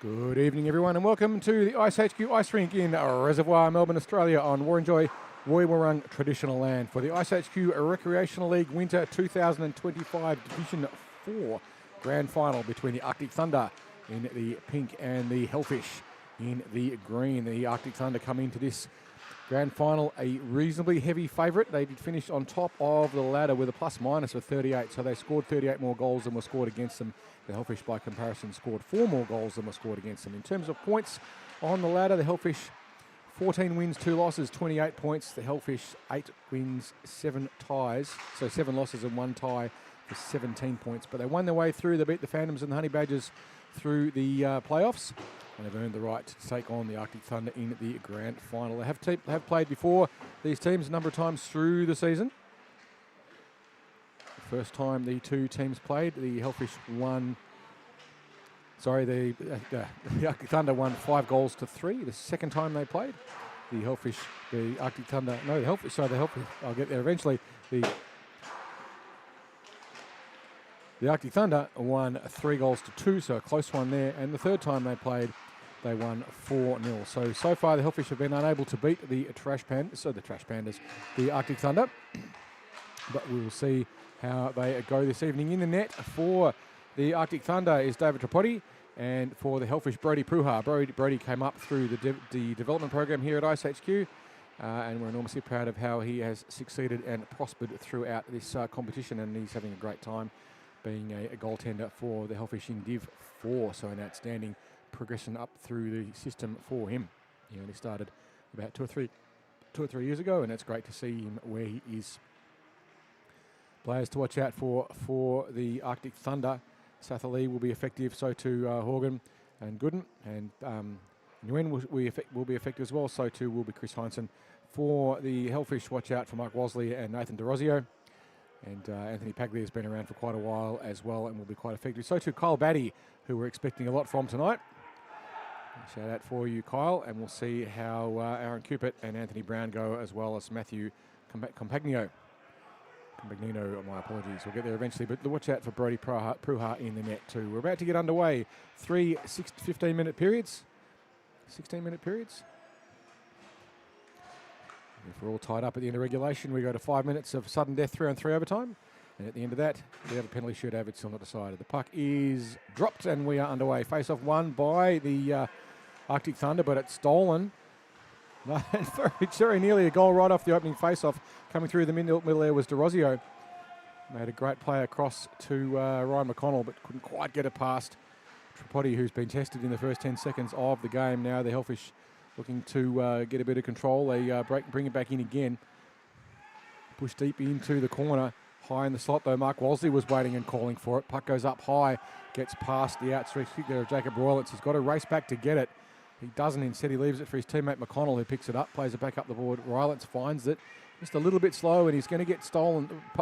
Good evening, everyone, and welcome to the iceHQ Ice Rink in Reservoir, Melbourne, Australia, on Warranjoy, Woiwurrung traditional land for the iceHQ Recreational League Winter 2025 Division 4 Grand Final between the Arctic Thunder in the pink and the Hellfish in the green. The Arctic Thunder come into this Grand Final a reasonably heavy favourite. They did finish on top of the ladder with a plus-minus of 38, so they scored 38 more goals than were scored against them. The Hellfish, by comparison, scored 4 more goals than were scored against them. In terms of points on the ladder, the Hellfish 14 wins, 2 losses, 28 points. The Hellfish 8 wins, 7 ties, so 7 losses and 1 tie for 17 points. But they won their way through. They beat the Phantoms and the Honey Badgers through the playoffs, and they've earned the right to take on the Arctic Thunder in the Grand Final. They have played before these teams a number of times through the season. The first time the two teams played, the Hellfish won. Sorry, the Arctic Thunder won 5-3. The second time they played, the Hellfish, the Arctic Thunder, no, the Hellfish. Sorry, the Hellfish. I'll get there eventually. The Arctic Thunder won 3-2, so a close one there. And the third time they played, they won 4-0. So far the Hellfish have been unable to beat the Pandas, the Arctic Thunder. But we will see how they go this evening. In the net for the Arctic Thunder is David Tripodi, and for the Hellfish, Brody Pruha. Brody came up through the development program here at iceHQ, and we're enormously proud of how he has succeeded and prospered throughout this competition, and he's having a great time being a goaltender for the Hellfish in Div 4, so an outstanding progression up through the system for him. He only started about two or three years ago, and it's great to see him where he is. Players to watch out for the Arctic Thunder. Satherlee will be effective, so too Horgan and Gooden, and Nguyen will be effective as well, so too will be Chris Heinsohn. For the Hellfish, watch out for Mark Wosley and Nathan DeRosio. And Anthony Paglia has been around for quite a while as well and will be quite effective. So too Kyle Batty, who we're expecting a lot from tonight. Shout out for you, Kyle, and we'll see how Aaron Cupid and Anthony Brown go, as well as Matthew Compagnino, my apologies. We'll get there eventually, but watch out for Brody Pruha in the net too. We're about to get underway. 3 15-minute periods. 16-minute periods. If we're all tied up at the end of regulation, we go to 5 minutes of sudden death 3-on-3 overtime. And at the end of that, we have a penalty shootout. It's still not decided. The puck is dropped and we are underway. Face-off won by the Arctic Thunder, but it's stolen. Very nearly a goal right off the opening face-off. Coming through the middle there was DeRosio. Made a great play across to Ryan McConnell, but couldn't quite get it past Tripodi, who's been tested in the first 10 seconds of the game. Now the Hellfish looking to get a bit of control. They bring it back in again. Push deep into the corner. High in the slot, though. Mark Wosley was waiting and calling for it. Puck goes up high. Gets past the outstretched kick there of Jacob Roylance. He's got to race back to get it. He doesn't. Instead, he leaves it for his teammate McConnell, who picks it up, plays it back up the board. Roylance finds it. Just a little bit slow, and he's going to get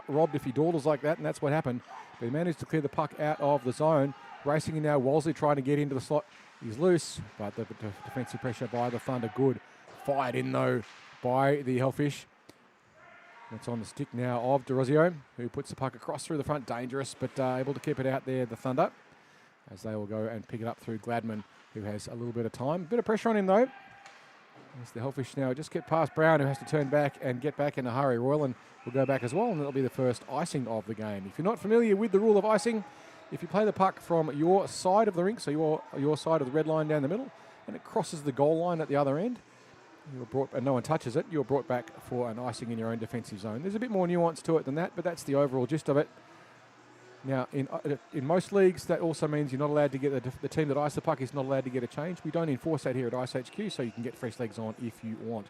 robbed if he dawdles like that, and that's what happened. But he managed to clear the puck out of the zone. Racing in now, Wosley trying to get into the slot. He's loose, but the defensive pressure by the Thunder good. Fired in, though, by the Hellfish. It's on the stick now of DeRosio, who puts the puck across through the front. Dangerous, but able to keep it out there, the Thunder, as they will go and pick it up through Gladman, who has a little bit of time. Bit of pressure on him, though. As the Hellfish now just get past Brown, who has to turn back and get back in a hurry. Royland will go back as well, and that'll be the first icing of the game. If you're not familiar with the rule of icing, if you play the puck from your side of the rink, so your side of the red line down the middle, and it crosses the goal line at the other end, and no one touches it, you're brought back for an icing in your own defensive zone. There's a bit more nuance to it than that, but that's the overall gist of it. Now, in most leagues, that also means you're not allowed to get the team that ice the puck is not allowed to get a change. We don't enforce that here at iceHQ, so you can get fresh legs on if you want.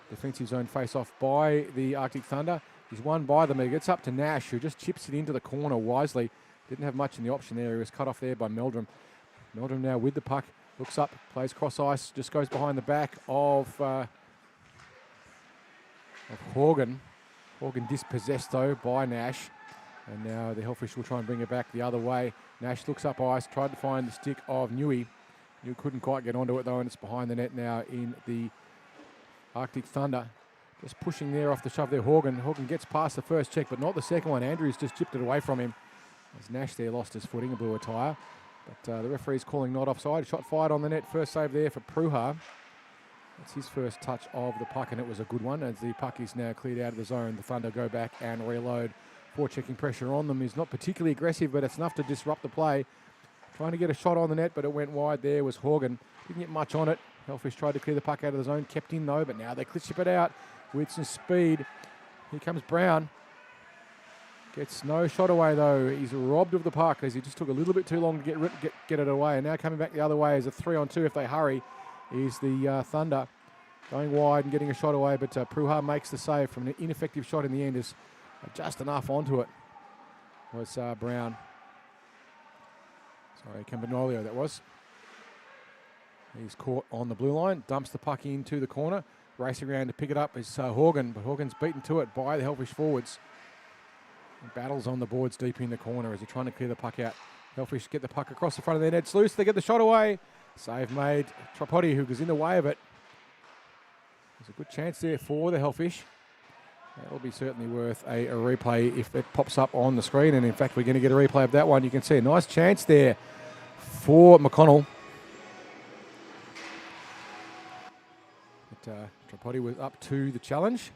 Defensive zone face-off by the Arctic Thunder is won by them. It gets up to Nash, who just chips it into the corner wisely. Didn't have much in the option there. He was cut off there by Meldrum. Meldrum now with the puck. Looks up, plays cross ice, just goes behind the back of Horgan. Horgan dispossessed, though, by Nash. And now the Hellfish will try and bring it back the other way. Nash looks up ice, tried to find the stick of Newey. Newey couldn't quite get onto it, though, and it's behind the net now in the Arctic Thunder. Just pushing there off the shove there, Horgan. Horgan gets past the first check, but not the second one. Andrews just chipped it away from him. As Nash there lost his footing and blew a tyre. But the referee's calling not offside. Shot fired on the net. First save there for Pruha. That's his first touch of the puck, and it was a good one. As the puck is now cleared out of the zone, the Thunder go back and reload. Forechecking pressure on them is not particularly aggressive, but it's enough to disrupt the play. Trying to get a shot on the net, but it went wide there was Horgan. Didn't get much on it. Hellfish tried to clear the puck out of the zone, kept in though, but now they chip it out with some speed. Here comes Brown. Gets no shot away though. He's robbed of the puck as he just took a little bit too long to get it away. And now coming back the other way as a 3-on-2 if they hurry is the Thunder. Going wide and getting a shot away, but Pruha makes the save from an ineffective shot in the end. Is just enough onto it was Brown. Sorry, Campanolio that was. He's caught on the blue line, dumps the puck into the corner. Racing around to pick it up is Horgan, but Horgan's beaten to it by the Hellfish forwards. He battles on the boards deep in the corner as they're trying to clear the puck out. Hellfish get the puck across the front of their net. It's loose, they get the shot away. Save made. Tripodi, who was in the way of it. There's a good chance there for the Hellfish. That'll be certainly worth a replay if it pops up on the screen. And in fact, we're going to get a replay of that one. You can see a nice chance there for McConnell. But Tripodi was up to the challenge.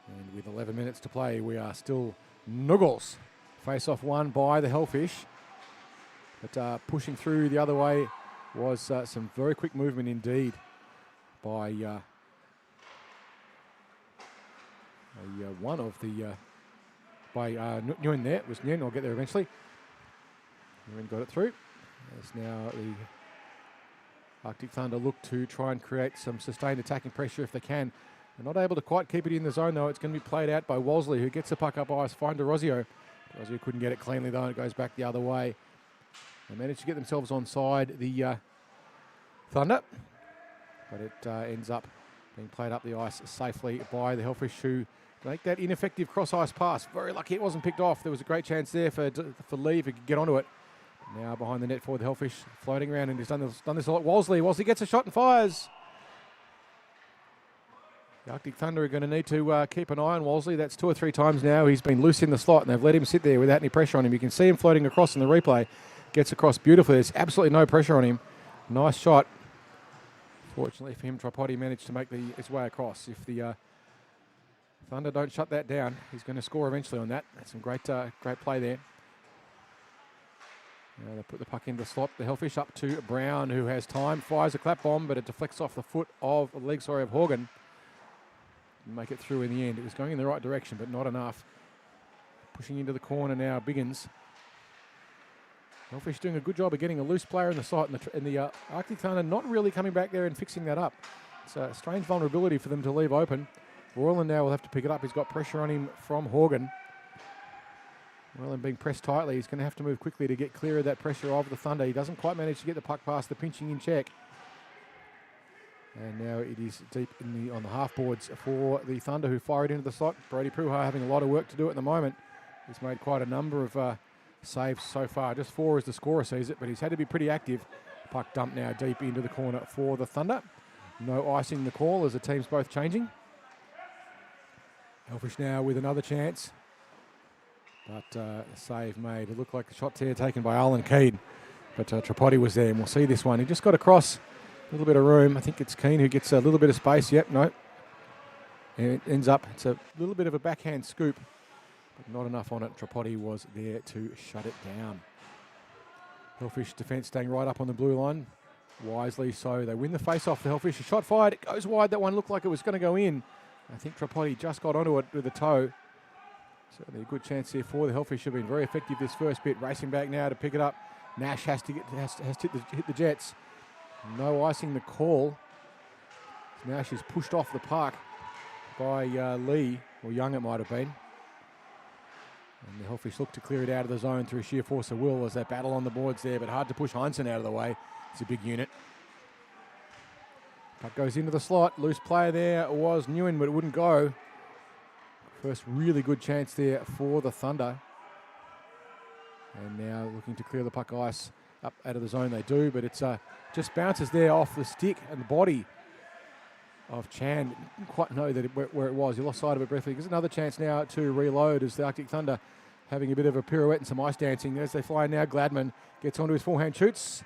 And with 11 minutes to play, we are still Nuggles. Face-off won by the Hellfish. But pushing through the other way was some very quick movement indeed by one of the by Nguyen there. It was Nguyen. I'll get there eventually. Nguyen got it through. As now the Arctic Thunder look to try and create some sustained attacking pressure if they can. They're not able to quite keep it in the zone though. It's going to be played out by Wolseley, who gets the puck up ice. Find DeRosio. DeRosio couldn't get it cleanly though. And it goes back the other way. They managed to get themselves onside the Thunder, but it ends up being played up the ice safely by the Hellfish, who make that ineffective cross-ice pass. Very lucky it wasn't picked off. There was a great chance there for Lee if he could get onto it. Now behind the net for the Hellfish, floating around, and he's done this a lot. Wolseley gets a shot and fires. The Arctic Thunder are going to need to keep an eye on Wolseley. That's 2 or 3 times now. He's been loose in the slot, and they've let him sit there without any pressure on him. You can see him floating across in the replay. Gets across beautifully. There's absolutely no pressure on him. Nice shot. Fortunately for him, Tripodi managed to make his way across. If the Thunder don't shut that down, he's going to score eventually on that. That's some great play there. Now they put the puck into the slot. The Hellfish up to Brown, who has time. Fires a clap bomb, but it deflects off the leg of Horgan. Make it through in the end. It was going in the right direction, but not enough. Pushing into the corner now, Biggins. Hellfish doing a good job of getting a loose player in the slot, and the Arctic Thunder not really coming back there and fixing that up. It's a strange vulnerability for them to leave open. Royland now will have to pick it up. He's got pressure on him from Horgan. Royland being pressed tightly. He's going to have to move quickly to get clear of that pressure of the Thunder. He doesn't quite manage to get the puck past the pinching in check. And now it is deep on the half boards for the Thunder, who fire it into the slot. Brody Pruha having a lot of work to do at the moment. He's made quite a number of saves so far. Just 4 as the scorer sees it, but he's had to be pretty active. Puck dumped now deep into the corner for the Thunder. No icing the call as the team's both changing. Hellfish now with another chance. But save made. It looked like the shot here taken by Alan Keane. But Tripodi was there, and we'll see this one. He just got across a little bit of room. I think it's Keane who gets a little bit of space. Yep, no. And it ends up, it's a little bit of a backhand scoop. But not enough on it. Tripodi was there to shut it down. Hellfish defence staying right up on the blue line. Wisely so. They win the face-off. The Hellfish, a shot fired. It goes wide. That one looked like it was going to go in. I think Tripodi just got onto it with a toe. Certainly a good chance here for the Hellfish. Have been very effective this first bit. Racing back now to pick it up. Nash has to hit the Jets. No icing the call. Nash is pushed off the puck by Lee, or Young it might have been. And the Hellfish look to clear it out of the zone through sheer force of will as they battle on the boards there, but hard to push Heinsohn out of the way. It's a big unit. Puck goes into the slot. Loose player there was Nguyen, but it wouldn't go. First really good chance there for the Thunder. And now looking to clear the puck ice up out of the zone. They do, but it's just bounces there off the stick and the body of Chan. Didn't quite know that where it was. He lost sight of it briefly. There's another chance now to reload as the Arctic Thunder having a bit of a pirouette and some ice dancing as they fly now. Gladman gets onto his forehand, shoots.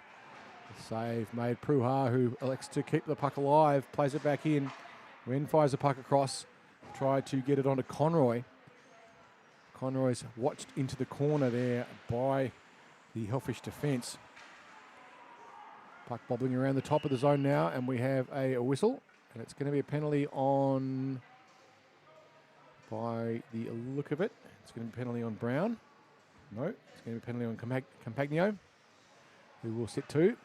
The save made Pruha, who elects to keep the puck alive, plays it back in. Wren fires the puck across, tried to get it onto Conroy. Conroy's watched into the corner there by the Hellfish defence. Puck bobbling around the top of the zone now, and we have a whistle, and it's going to be a penalty on, by the look of it, it's going to be a penalty on Brown. No, it's going to be a penalty on Campagno, who will sit too.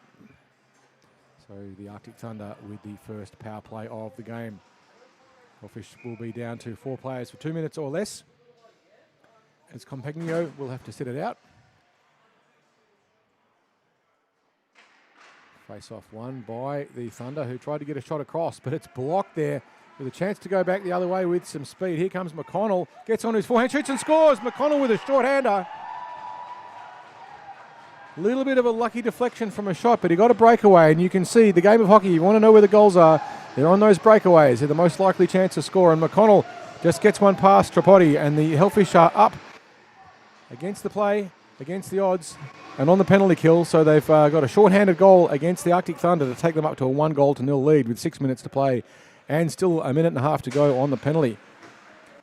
So the Arctic Thunder with the first power play of the game. Hellfish will be down to 4 players for 2 minutes or less, as Campagno will have to sit it out. Face off won by the Thunder, who tried to get a shot across, but it's blocked there with a chance to go back the other way with some speed. Here comes McConnell, gets on his forehand, shoots and scores. McConnell with a short-hander. A little bit of a lucky deflection from a shot, but he got a breakaway, and you can see the game of hockey, you want to know where the goals are, they're on those breakaways. They're the most likely chance to score, and McConnell just gets one past Tripodi, and the Hellfish are up against the play, against the odds, and on the penalty kill, so they've got a short-handed goal against the Arctic Thunder to take them up to a 1-0 lead with 6 minutes to play and still a minute and a half to go on the penalty.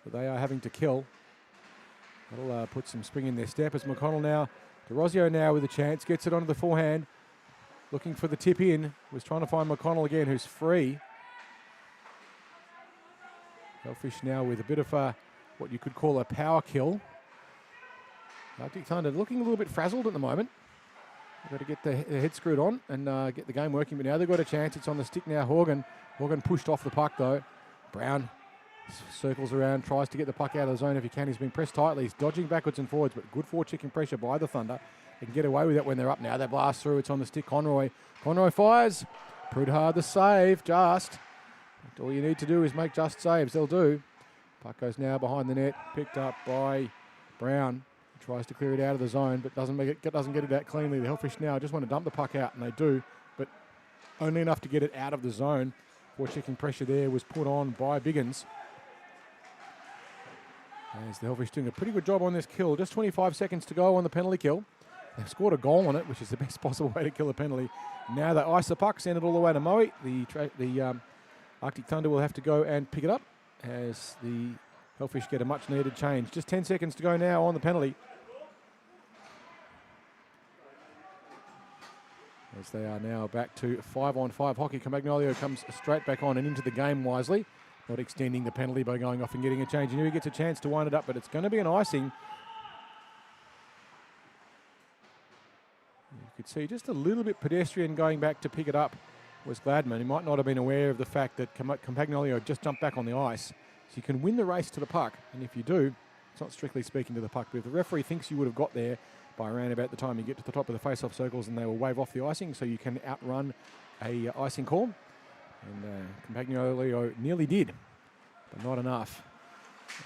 But they are having to kill. That'll put some spring in their step as McConnell now, DeRosio now with a chance, gets it onto the forehand, looking for the tip in, was trying to find McConnell again, who's free. Hellfish now with a bit of what you could call a power kill. Arctic Thunder looking a little bit frazzled at the moment. They've got to get their head screwed on and get the game working. But now they've got a chance. It's on the stick now. Horgan pushed off the puck though. Brown circles around, tries to get the puck out of the zone if he can. He's been pressed tightly. He's dodging backwards and forwards, but good forechecking pressure by the Thunder. They can get away with it when they're up now. They blast through. It's on the stick. Conroy fires. Prudhar the save. Just. All you need to do is make just saves. They'll do. Puck goes now behind the net. Picked up by Brown. Tries to clear it out of the zone, but doesn't get it out cleanly. The Hellfish now just want to dump the puck out, and they do, but only enough to get it out of the zone. Forechecking pressure there was put on by Biggins. As the Hellfish doing a pretty good job on this kill. Just 25 seconds to go on the penalty kill. They've scored a goal on it, which is the best possible way to kill a penalty. Now they ice the puck, send it all the way to Moe. The Arctic Thunder will have to go and pick it up as the Hellfish get a much needed change. Just 10 seconds to go now on the penalty. As they are now back to 5-on-5 hockey. Camagnoglio comes straight back on and into the game wisely, not extending the penalty by going off and getting a change. And here he gets a chance to wind it up, but it's going to be an icing. You could see just a little bit pedestrian going back to pick it up was Gladman. He might not have been aware of the fact that Campagnoglio just jumped back on the ice. So you can win the race to the puck, and if you do, it's not strictly speaking to the puck, but if the referee thinks you would have got there by around about the time you get to the top of the face-off circles, and they will wave off the icing, so you can outrun a icing call. And Campagnoglio nearly did, but not enough.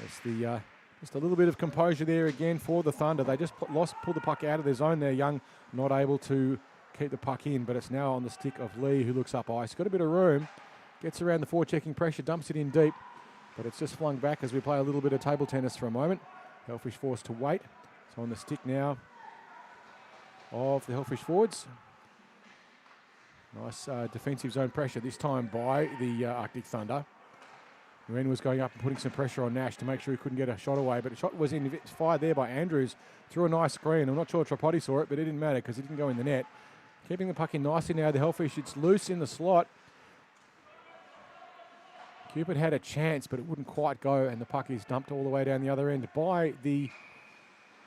It's the just a little bit of composure there again for the Thunder. They just pulled the puck out of their zone there. Young not able to keep the puck in, but it's now on the stick of Lee, who looks up ice. Got a bit of room, gets around the forechecking pressure, dumps it in deep, but it's just flung back as we play a little bit of table tennis for a moment. Hellfish forced to wait. So on the stick now of the Hellfish forwards. Nice defensive zone pressure, this time by the Arctic Thunder. Nguyen was going up and putting some pressure on Nash to make sure he couldn't get a shot away, but the shot was in. It's fired there by Andrews through a nice screen. I'm not sure Tripodi saw it, but it didn't matter because it didn't go in the net. Keeping the puck in nicely now, the Hellfish. It's loose in the slot. Cupid had a chance, but it wouldn't quite go, and the puck is dumped all the way down the other end by the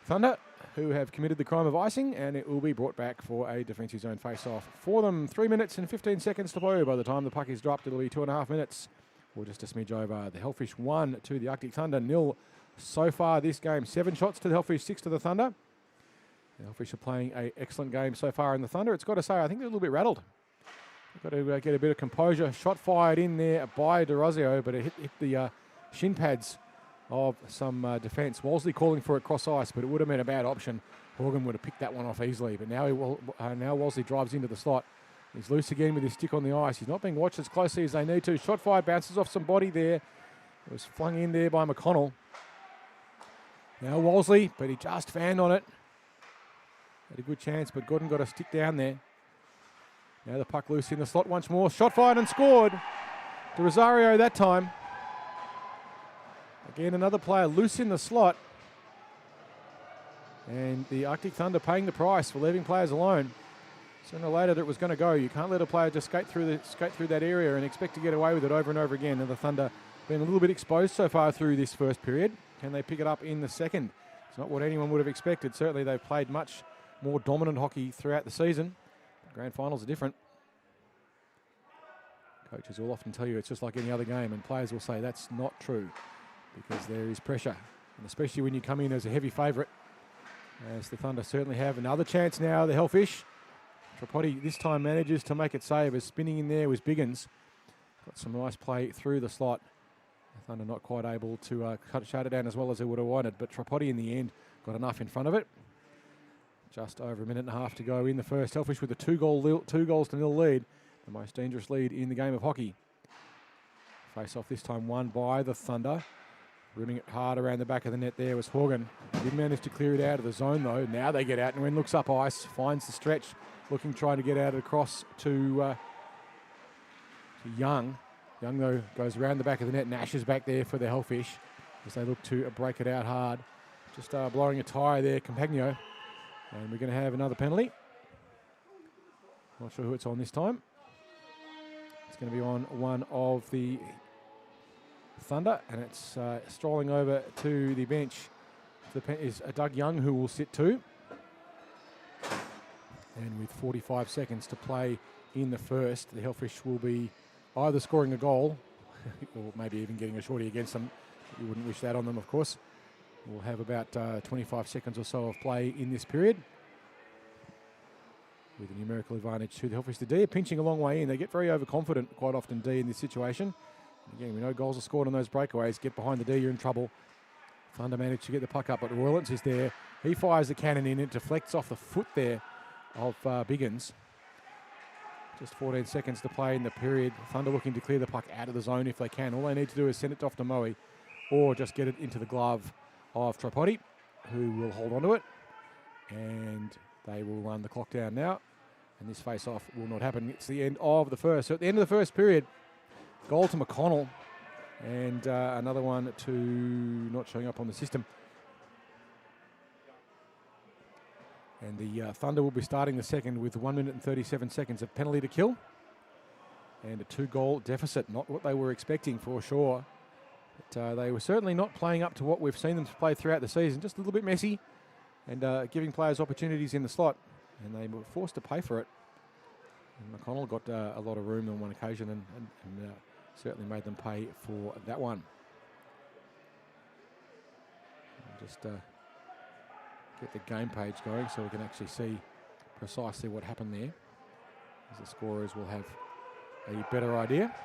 Thunder, who have committed the crime of icing, and it will be brought back for a defensive zone face-off. For them, 3 minutes and 15 seconds to play. By the time the puck is dropped, it'll be 2.5 minutes, or just a smidge over. The Hellfish 1 to the Arctic Thunder, 0 so far this game. 7 shots to the Hellfish, 6 to the Thunder. The Hellfish are playing an excellent game so far in the Thunder. It's got to say, I think they're a little bit rattled. Got to get a bit of composure. Shot fired in there by DeRosio, but it hit the shin pads of some defence. Wolseley calling for it cross ice, but it would have been a bad option. Horgan would have picked that one off easily, but now now Wolseley drives into the slot. He's loose again with his stick on the ice. He's not being watched as closely as they need to. Shot fired, bounces off some body there. It was flung in there by McConnell. Now Wolseley, but he just fanned on it. Had a good chance, but Gordon got a stick down there. Now the puck loose in the slot once more. Shot fired and scored. To Rosario that time. Again, another player loose in the slot. And the Arctic Thunder paying the price for leaving players alone. Sooner or later it was going to go. You can't let a player just skate through that area and expect to get away with it over and over again. And the Thunder been a little bit exposed so far through this first period. Can they pick it up in the second? It's not what anyone would have expected. Certainly they've played much more dominant hockey throughout the season. The grand finals are different. Coaches will often tell you it's just like any other game, and players will say that's not true because there is pressure, and especially when you come in as a heavy favourite, as the Thunder certainly have. Another chance now, the Hellfish. Tripodi this time manages to make it save as spinning in there was Biggins. Got some nice play through the slot. The Thunder not quite able to shut it down as well as they would have wanted, but Tripodi in the end got enough in front of it. Just over a minute and a half to go in the first. Hellfish with a 2 goals to nil lead. The most dangerous lead in the game of hockey. Face off this time won by the Thunder. Rimming it hard around the back of the net there was Horgan. Did manage to clear it out of the zone though. Now they get out and when looks up ice, finds the stretch, trying to get out across to Young. Young though goes around the back of the net. Nash is back there for the Hellfish as they look to break it out hard. Just blowing a tyre there, Compagno. And we're going to have another penalty. Not sure who it's on this time. It's going to be on one of the Thunder, and it's strolling over to the bench. Is Doug Young, who will sit too. And with 45 seconds to play in the first, the Hellfish will be either scoring a goal or maybe even getting a shorty against them. You wouldn't wish that on them, of course. We'll have about 25 seconds or so of play in this period, with a numerical advantage to the Hellfish. The D are pinching a long way in. They get very overconfident quite often, D, in this situation. Again, we know goals are scored on those breakaways. Get behind the D, you're in trouble. Thunder managed to get the puck up, but Roylance is there. He fires the cannon in. It deflects off the foot there of Biggins. Just 14 seconds to play in the period. Thunder looking to clear the puck out of the zone if they can. All they need to do is send it off to Moe or just get it into the glove of Tripodi, who will hold on to it. And they will run the clock down now. And this face-off will not happen. It's the end of the first. So at the end of the first period, goal to McConnell. And another one to not showing up on the system. And the Thunder will be starting the second with 1 minute and 37 seconds of penalty to kill. And a 2-goal deficit. Not what they were expecting for sure. But they were certainly not playing up to what we've seen them play throughout the season. Just a little bit messy and giving players opportunities in the slot. And they were forced to pay for it. And McConnell got a lot of room on one occasion and certainly made them pay for that one. And just get the game page going so we can actually see precisely what happened there, as the scorers will have a better idea.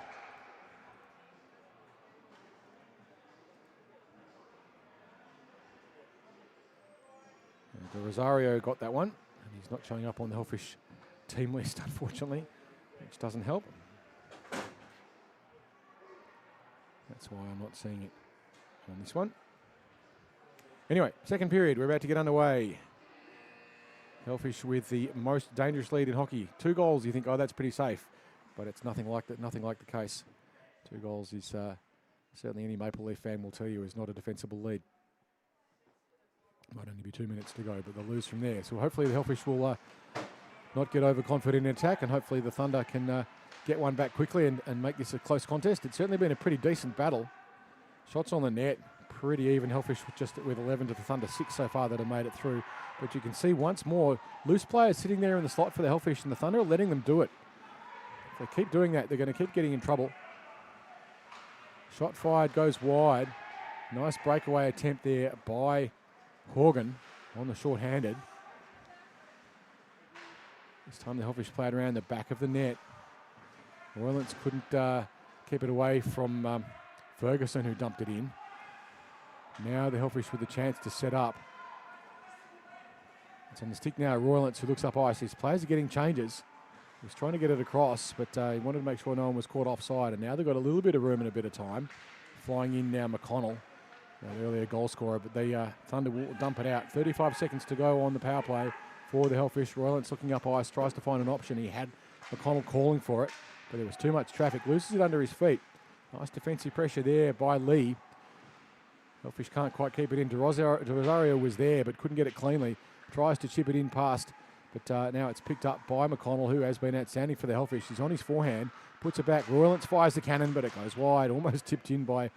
And Rosario got that one, and he's not showing up on the Hellfish team list, unfortunately, which doesn't help. That's why I'm not seeing it on this one. Anyway, second period, we're about to get underway. Hellfish with the most dangerous lead in hockey. 2 goals, you think, oh, that's pretty safe. But it's nothing like that. Nothing like the case. 2 goals is certainly any Maple Leaf fan will tell you is not a defensible lead. Might only be 2 minutes to go, but they'll lose from there. So hopefully the Hellfish will not get overconfident in attack, and hopefully the Thunder can get one back quickly and make this a close contest. It's certainly been a pretty decent battle. Shots on the net, pretty even. Hellfish just with 11 to the Thunder 6 so far that have made it through. But you can see once more, loose players sitting there in the slot for the Hellfish, and the Thunder are letting them do it. If they keep doing that, they're going to keep getting in trouble. Shot fired, goes wide. Nice breakaway attempt there by Horgan on the short-handed. This time the Hellfish played around the back of the net. Roylance couldn't keep it away from Ferguson, who dumped it in. Now the Hellfish with a chance to set up. It's on the stick now, Roylance, who looks up ice. His players are getting changes. He was trying to get it across, but he wanted to make sure no one was caught offside. And now they've got a little bit of room and a bit of time. Flying in now, McConnell. an earlier goal scorer, but the Thunder will dump it out. 35 seconds to go on the power play for the Hellfish. Roylance looking up ice, tries to find an option. He had McConnell calling for it, but there was too much traffic. Loses it under his feet. Nice defensive pressure there by Lee. Hellfish can't quite keep it in. De Rosario was there, but couldn't get it cleanly. Tries to chip it in past, but now it's picked up by McConnell, who has been outstanding for the Hellfish. He's on his forehand, puts it back. Roylance fires the cannon, but it goes wide. Almost tipped in by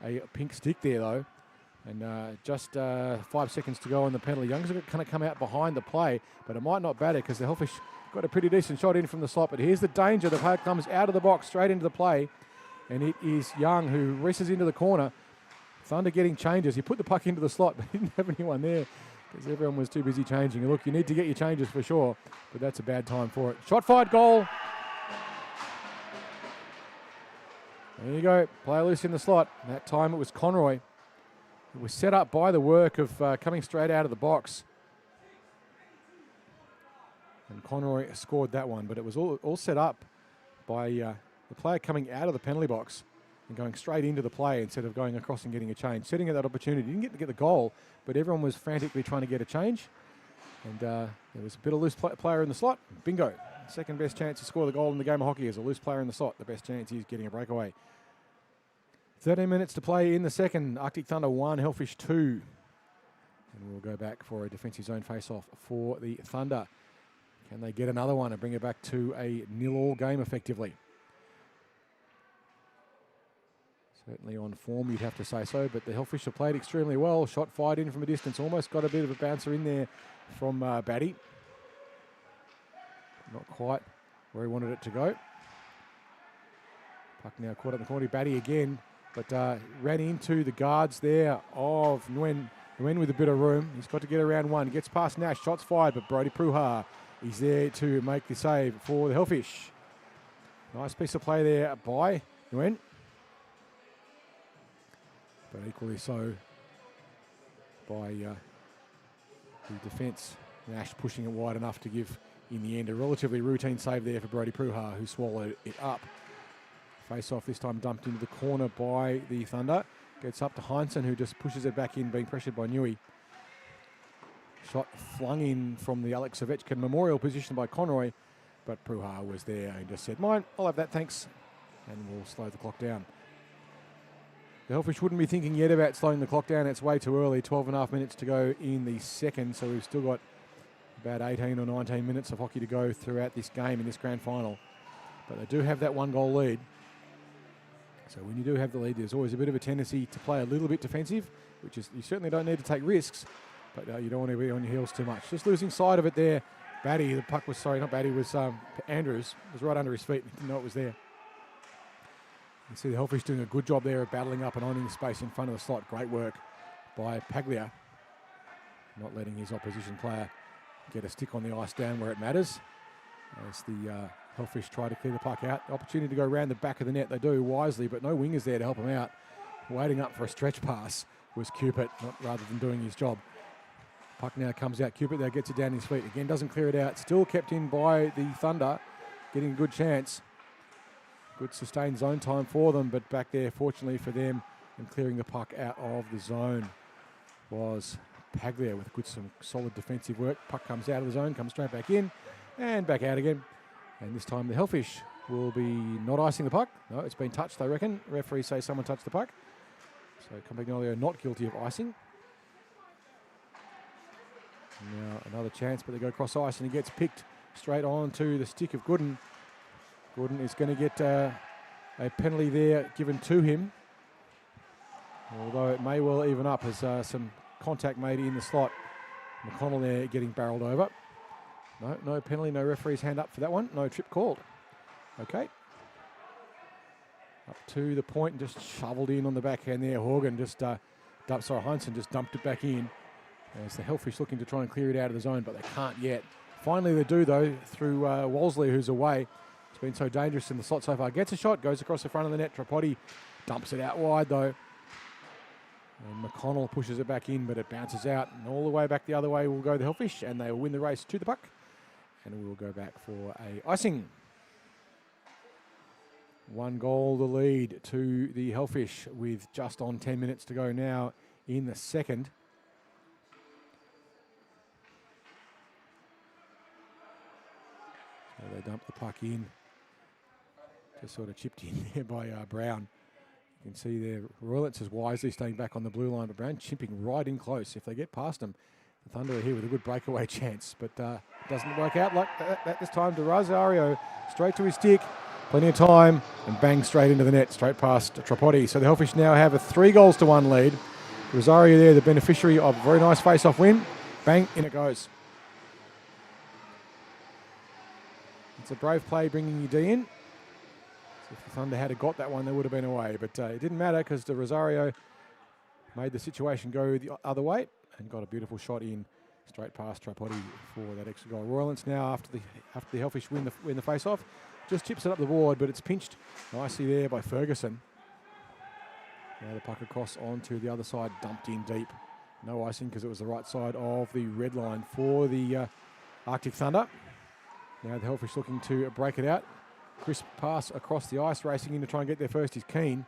a pink stick there, though. And just 5 seconds to go on the penalty. Young's going to come out behind the play, but it might not matter because the Hellfish got a pretty decent shot in from the slot. But here's the danger. The puck comes out of the box straight into the play, and it is Young who races into the corner. Thunder getting changes. He put the puck into the slot, but he didn't have anyone there because everyone was too busy changing. And look, you need to get your changes for sure, but that's a bad time for it. Shot fired, goal. There you go. Player loose in the slot. That time it was Conroy. It was set up by the work of coming straight out of the box. And Conroy scored that one, but it was all set up by the player coming out of the penalty box and going straight into the play instead of going across and getting a change. Setting at that opportunity. Didn't get to get the goal, but everyone was frantically trying to get a change. And there was a bit of loose player in the slot. Bingo. Second best chance to score the goal in the game of hockey is a loose player in the slot. The best chance is getting a breakaway. 13 minutes to play in the second. Arctic Thunder 1, Hellfish 2. And we'll go back for a defensive zone face-off for the Thunder. Can they get another one and bring it back to a 0-0 game effectively? Certainly on form, you'd have to say so, but the Hellfish have played extremely well. Shot fired in from a distance. Almost got a bit of a bouncer in there from Batty. Not quite where he wanted it to go. Puck now caught up in the corner. Batty again, but ran into the guards there of Nguyen. Nguyen with a bit of room. He's got to get around one. Gets past Nash. Shots fired, but Brody Pruha is there to make the save for the Hellfish. Nice piece of play there by Nguyen. But equally so by the defence. Nash pushing it wide enough to give, in the end, a relatively routine save there for Brody Pruha, who swallowed it up. Face off this time dumped into the corner by the Thunder. Gets up to Heinsohn, who just pushes it back in, being pressured by Newey. Shot flung in from the Alex Ovechkin memorial position by Conroy, but Pruha was there and just said, "Mine, I'll have that, thanks." And we'll slow the clock down. The Hellfish wouldn't be thinking yet about slowing the clock down. It's way too early. 12.5 minutes to go in the second, so we've still got about 18 or 19 minutes of hockey to go throughout this game in this grand final. But they do have that 1-goal lead. So when you do have the lead, there's always a bit of a tendency to play a little bit defensive, which is, you certainly don't need to take risks, but you don't want to be on your heels too much. Just losing sight of it there. Batty, the puck was, sorry, not Batty, was Andrews, was right under his feet. He didn't know it was there. You see the Hellfish doing a good job there of battling up and owning the space in front of the slot. Great work by Paglia. Not letting his opposition player get a stick on the ice down where it matters. As the Hellfish try to clear the puck out. Opportunity to go around the back of the net. They do wisely, but no wingers there to help him out. Waiting up for a stretch pass was Cupid, rather than doing his job. Puck now comes out. Cupid there gets it down his feet. Again, doesn't clear it out. Still kept in by the Thunder. Getting a good chance. Good sustained zone time for them, but back there, fortunately for them, and clearing the puck out of the zone was Paglia with some solid defensive work. Puck comes out of the zone, comes straight back in, and back out again. And this time the Hellfish will be not icing the puck. No, it's been touched, I reckon. Referees say someone touched the puck. So Campagnolo not guilty of icing. Now another chance, but they go cross ice and he gets picked straight on to the stick of Gooden. Gooden is going to get a penalty there given to him. Although it may well even up as some contact made in the slot. McConnell there getting barreled over. No penalty, no referee's hand up for that one. No trip called. Okay. Up to the point and just shoveled in on the backhand there. Horgan just, Heinsohn just dumped it back in. As the Hellfish looking to try and clear it out of the zone, but they can't yet. Finally they do though, through Wolseley, who's away. It's been so dangerous in the slot so far. Gets a shot, goes across the front of the net. Tripodi dumps it out wide though. And McConnell pushes it back in, but it bounces out. And all the way back the other way will go the Hellfish, and they will win the race to the puck. And we will go back for a icing. 1 goal the lead to the Hellfish with just on 10 minutes to go now in the second. So they dump the puck in. Just sort of chipped in there by Brown. You can see there, Roylance is wisely staying back on the blue line, but Brown chipping right in close. If they get past them, the Thunder are here with a good breakaway chance, but it doesn't work out like that this time. Rosario straight to his stick, plenty of time, and bang straight into the net, straight past Tripodi. So the Hellfish now have a 3-1 lead. Rosario there, the beneficiary of a very nice face-off win. Bang, in it goes. It's a brave play bringing your D in. If the Thunder had got that one, they would have been away. But it didn't matter because the Rosario made the situation go the other way and got a beautiful shot in straight past Tripodi for that extra goal. Roylance now, after the Hellfish win the face-off, just chips it up the board, but it's pinched nicely there by Ferguson. Now the puck across onto the other side, dumped in deep. No icing because it was the right side of the red line for the Arctic Thunder. Now the Hellfish looking to break it out. Crisp pass across the ice, racing in to try and get there first is Keane.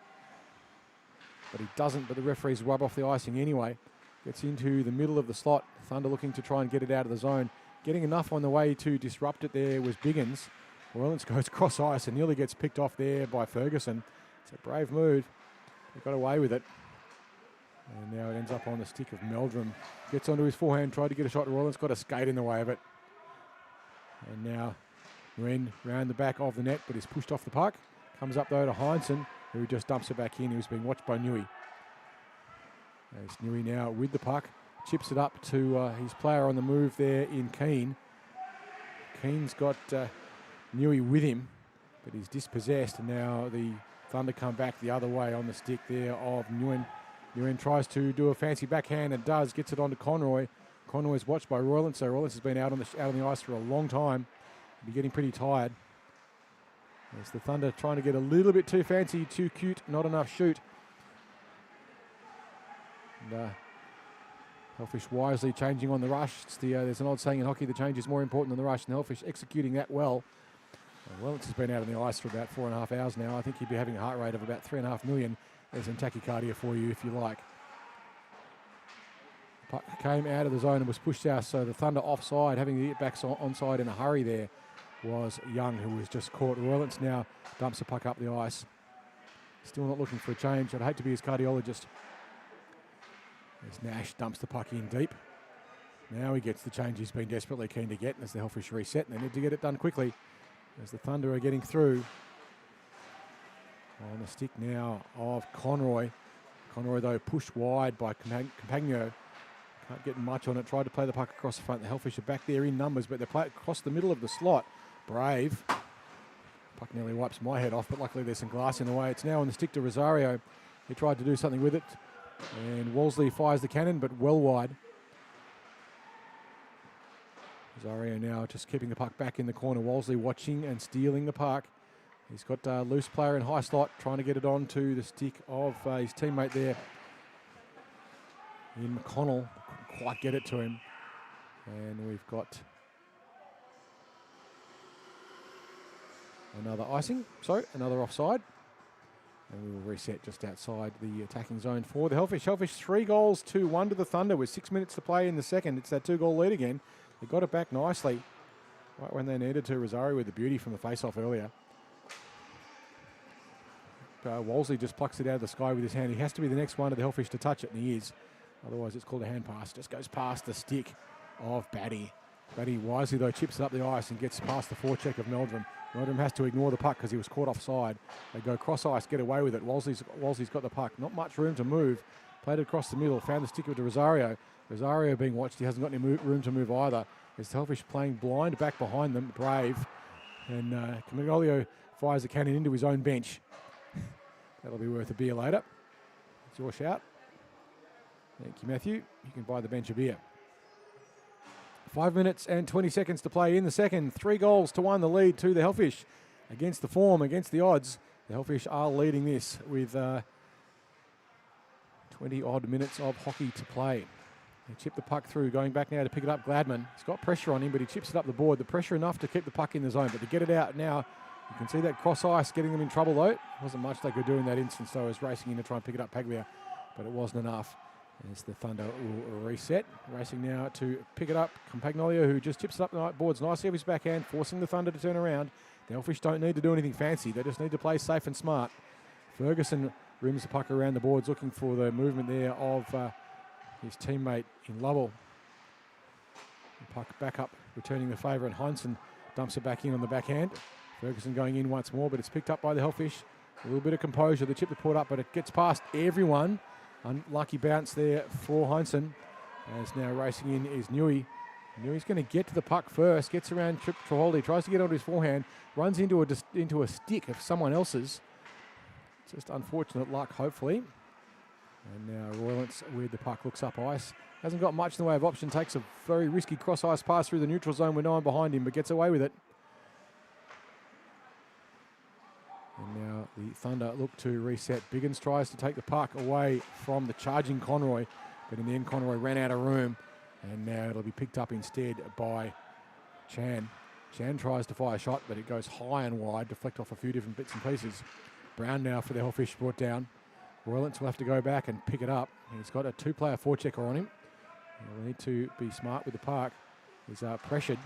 But he doesn't, but the referees rub off the icing anyway. Gets into the middle of the slot. Thunder looking to try and get it out of the zone. Getting enough on the way to disrupt it there was Biggins. Roylance goes cross ice and nearly gets picked off there by Ferguson. It's a brave move. They got away with it. And now it ends up on the stick of Meldrum. Gets onto his forehand, tried to get a shot. Roylance got a skate in the way of it. And now Nguyen round the back of the net, but is pushed off the puck. Comes up though to Heinsohn, who just dumps it back in. He was being watched by Newey. As Newey now with the puck, chips it up to his player on the move there in Keane. Keane's got Newey with him, but he's dispossessed, and now the Thunder come back the other way on the stick there of Nguyen. Nguyen tries to do a fancy backhand and does, gets it onto Conroy. Conroy's watched by Roylance, so Roylance has been out on the ice for a long time. He'll be getting pretty tired. As the Thunder trying to get a little bit too fancy, too cute, not enough shoot. And Hellfish wisely changing on the rush. There's an old saying in hockey, the change is more important than the rush, and Hellfish executing that well. Roylance has been out on the ice for about 4.5 hours now. I think he'd be having a heart rate of about 3.5 million. There's some tachycardia for you if you like. Puck came out of the zone and was pushed out, so the Thunder offside, having to get back onside in a hurry there was Young, who was just caught. Roylance now dumps the puck up the ice. Still not looking for a change. I'd hate to be his cardiologist. As Nash dumps the puck in deep. Now he gets the change he's been desperately keen to get, and as the Hellfish reset, and they need to get it done quickly as the Thunder are getting through. On the stick now of Conroy. Conroy, though, pushed wide by Campagno. Can't get much on it. Tried to play the puck across the front. The Hellfish are back there in numbers, but they play it across the middle of the slot. Brave. Puck nearly wipes my head off, but luckily there's some glass in the way. It's now on the stick to Rosario. He tried to do something with it, and Wolseley fires the cannon, but well wide. Rosario now just keeping the puck back in the corner. Wolseley watching and stealing the puck. He's got a loose player in high slot, trying to get it on to the stick of his teammate there in McConnell. Couldn't quite get it to him. And we've got another icing, so another offside. And we will reset just outside the attacking zone for the Hellfish. Hellfish 3-1 to the Thunder with 6 minutes to play in the second. It's that 2-goal lead again. They got it back nicely right when they needed to. Rosario with the beauty from the face-off earlier. Wolseley just plucks it out of the sky with his hand. He has to be the next one to the Hellfish to touch it, and he is. Otherwise, it's called a hand pass. Just goes past the stick of Batty. Batty wisely, though, chips it up the ice and gets past the forecheck of Meldrum. Meldrum has to ignore the puck because he was caught offside. They go cross ice, get away with it. Wolseley's got the puck. Not much room to move. Played it across the middle. Found the stick to Rosario. Rosario being watched. He hasn't got any room to move either. There's the Hellfish playing blind back behind them. Brave. And Camigolio fires the cannon into his own bench. That'll be worth a beer later. It's your shout. Thank you, Matthew. You can buy the bench a beer. 5 minutes and 20 seconds to play in the second. 3-1 the lead to the Hellfish. Against the form, against the odds, the Hellfish are leading this with 20-odd minutes of hockey to play. They chip the puck through, going back now to pick it up. Gladman. He's got pressure on him, but he chips it up the board. The pressure enough to keep the puck in the zone, but to get it out now, you can see that cross ice getting them in trouble though. Wasn't much they could do in that instance though, as racing in to try and pick it up Paglia, but it wasn't enough. As the Thunder will reset. Racing now to pick it up. Campagnolo, who just tips it up the boards nicely off his backhand, forcing the Thunder to turn around. The Hellfish don't need to do anything fancy. They just need to play safe and smart. Ferguson rims the puck around the boards, looking for the movement there of his teammate in Lovell. The puck back up, returning the favour, and Heinsohn dumps it back in on the backhand. Ferguson going in once more, but it's picked up by the Hellfish. A little bit of composure. The chip to put up, but it gets past everyone. Unlucky bounce there for Heinsohn. As now racing in is Newey. Newey's going to get to the puck first. Gets around Tripoldi, tries to get onto his forehand, runs into a stick of someone else's. Just unfortunate luck, hopefully. And now Roylance with the puck looks up ice. Hasn't got much in the way of option. Takes a very risky cross ice pass through the neutral zone with no one behind him, but gets away with it. And now the Thunder look to reset. Biggins tries to take the puck away from the charging Conroy, but in the end Conroy ran out of room, and now it'll be picked up instead by Chan. Chan tries to fire a shot, but it goes high and wide, deflect off a few different bits and pieces. Brown now for the Hellfish brought down. Roylance will have to go back and pick it up. He's got a two-player forechecker on him. He'll need to be smart with the puck. He's pressured.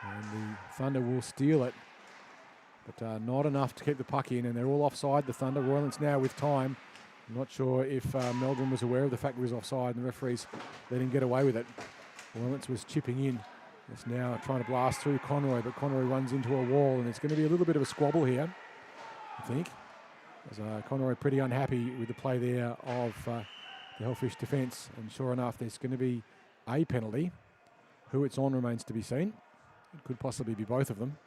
And the Thunder will steal it, but not enough to keep the puck in, and they're all offside, the Thunder. Roylance now with time. I'm not sure if Melbourne was aware of the fact he was offside, and the referees let him get away with it. Roylance was chipping in. It's now trying to blast through Conroy, but Conroy runs into a wall, and it's going to be a little bit of a squabble here, I think. As Conroy pretty unhappy with the play there of the Hellfish defence, and sure enough, there's going to be a penalty. Who it's on remains to be seen. It could possibly be both of them,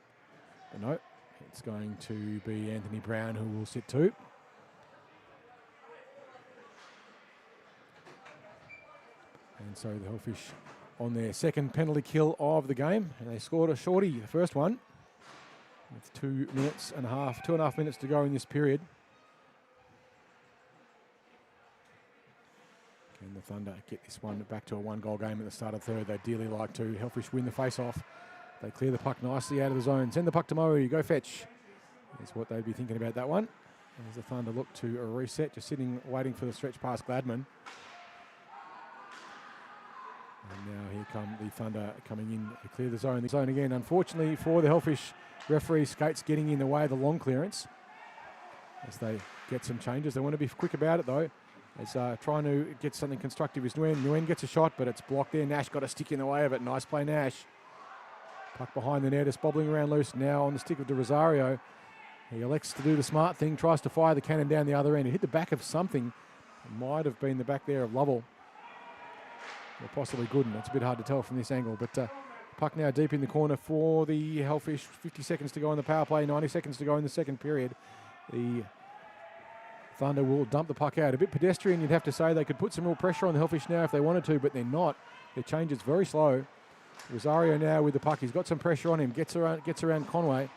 but no, it's going to be Anthony Brown who will sit too. And so the Hellfish on their second penalty kill of the game, and they scored a shorty, the first one, with 2.5 minutes to go in this period. Can the Thunder get this one back to a one-goal game at the start of third? They'd dearly like to. Hellfish win the face-off. They clear the puck nicely out of the zone. Send the puck to Moe. Go fetch. Is what they'd be thinking about that one. As the Thunder look to a reset, just sitting, waiting for the stretch past Gladman. And now here come the Thunder coming in to clear the zone. The zone again, unfortunately for the Hellfish referee, skates getting in the way of the long clearance as they get some changes. They want to be quick about it though. As trying to get something constructive is Nguyen. Nguyen gets a shot, but it's blocked there. Nash got a stick in the way of it. Nice play, Nash. Puck behind the net, is bobbling around loose now on the stick of De Rosario. He elects to do the smart thing, tries to fire the cannon down the other end. It hit the back of something. It might have been the back there of Lovell. Or possibly Gooden. It's a bit hard to tell from this angle. But puck now deep in the corner for the Hellfish. 50 seconds to go on the power play. 90 seconds to go in the second period. The Thunder will dump the puck out. A bit pedestrian, you'd have to say. They could put some real pressure on the Hellfish now if they wanted to, but they're not. Their change is very slow. Rosario now with the puck. He's got some pressure on him. Gets around Conway.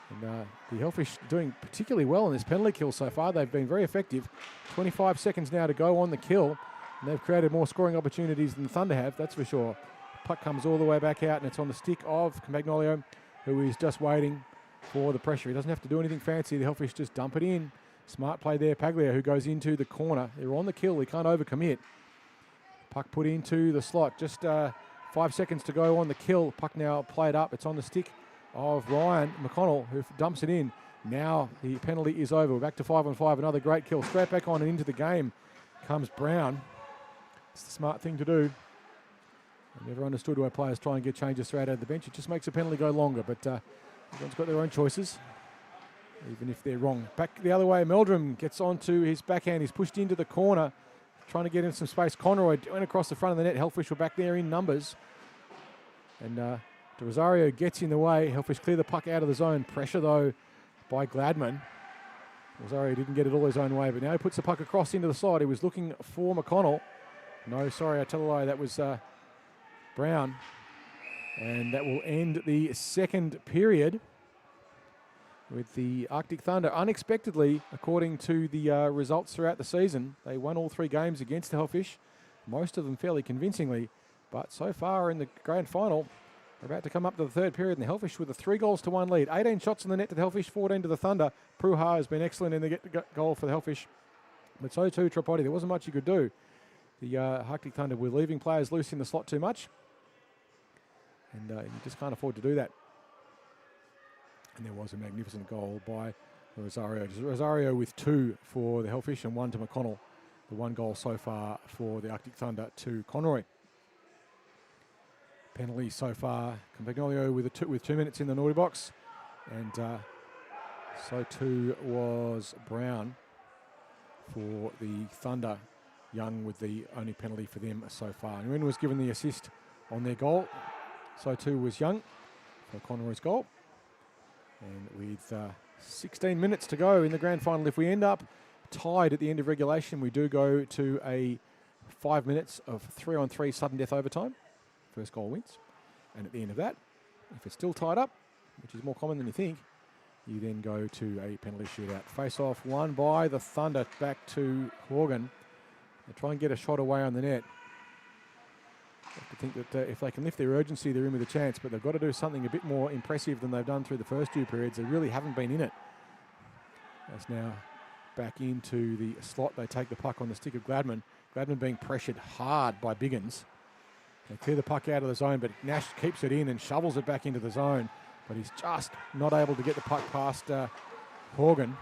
And the Hellfish doing particularly well in this penalty kill so far. They've been very effective. 25 seconds now to go on the kill. And they've created more scoring opportunities than the Thunder have, that's for sure. Puck comes all the way back out, and it's on the stick of Campagnolo, who is just waiting for the pressure. He doesn't have to do anything fancy. The Hellfish just dump it in. Smart play there. Paglia, who goes into the corner. They're on the kill. He can't overcommit. Puck put into the slot. Just 5 seconds to go on the kill. Puck now played up. It's on the stick of Ryan McConnell, who dumps it in. Now the penalty is over. We're back to 5-on-5. Another great kill. Straight back on and into the game comes Brown. It's the smart thing to do. I never understood why players try and get changes straight out of the bench. It just makes a penalty go longer, but everyone's got their own choices, even if they're wrong. Back the other way, Meldrum gets onto his backhand. He's pushed into the corner, trying to get in some space. Conroy went across the front of the net. Hellfish were back there in numbers. And De Rosario gets in the way. Hellfish clear the puck out of the zone. Pressure, though, by Gladman. Rosario didn't get it all his own way, but now he puts the puck across into the slot. He was looking for McConnell. No, sorry, I tell a lie. That was Brown. And that will end the second period with the Arctic Thunder. Unexpectedly, according to the results throughout the season, they won all 3 games against the Hellfish, most of them fairly convincingly. But so far in the grand final, We're about to come up to the third period, and the Hellfish with a 3-1 lead. 18 shots in the net to the Hellfish, 14 to the Thunder. Pruha has been excellent in the goal for the Hellfish, but so too Tripodi. There wasn't much you could do. The Arctic Thunder were leaving players loose in the slot too much, and you just can't afford to do that. And there was a magnificent goal by Rosario. Rosario with 2 for the Hellfish and 1 to McConnell. The 1 goal so far for the Arctic Thunder to Conroy. Penalty so far, Campagnolio with 2 minutes in the naughty box, and so too was Brown for the Thunder. Young with the only penalty for them so far. Nguyen was given the assist on their goal. So too was Young for Conroy's goal. And with 16 minutes to go in the grand final, if we end up tied at the end of regulation, we do go to a 5 minutes of 3-on-3 sudden death overtime. First goal wins. And at the end of that, if it's still tied up, which is more common than you think, you then go to a penalty shootout. Face off won by the Thunder back to Horgan. They try and get a shot away on the net. I have to think that if they can lift their urgency, they're in with a chance, but they've got to do something a bit more impressive than they've done through the first 2 periods. They really haven't been in it. That's now back into the slot. They take the puck on the stick of Gladman. Gladman being pressured hard by Biggins. They clear the puck out of the zone, but Nash keeps it in and shovels it back into the zone. But he's just not able to get the puck past Horgan.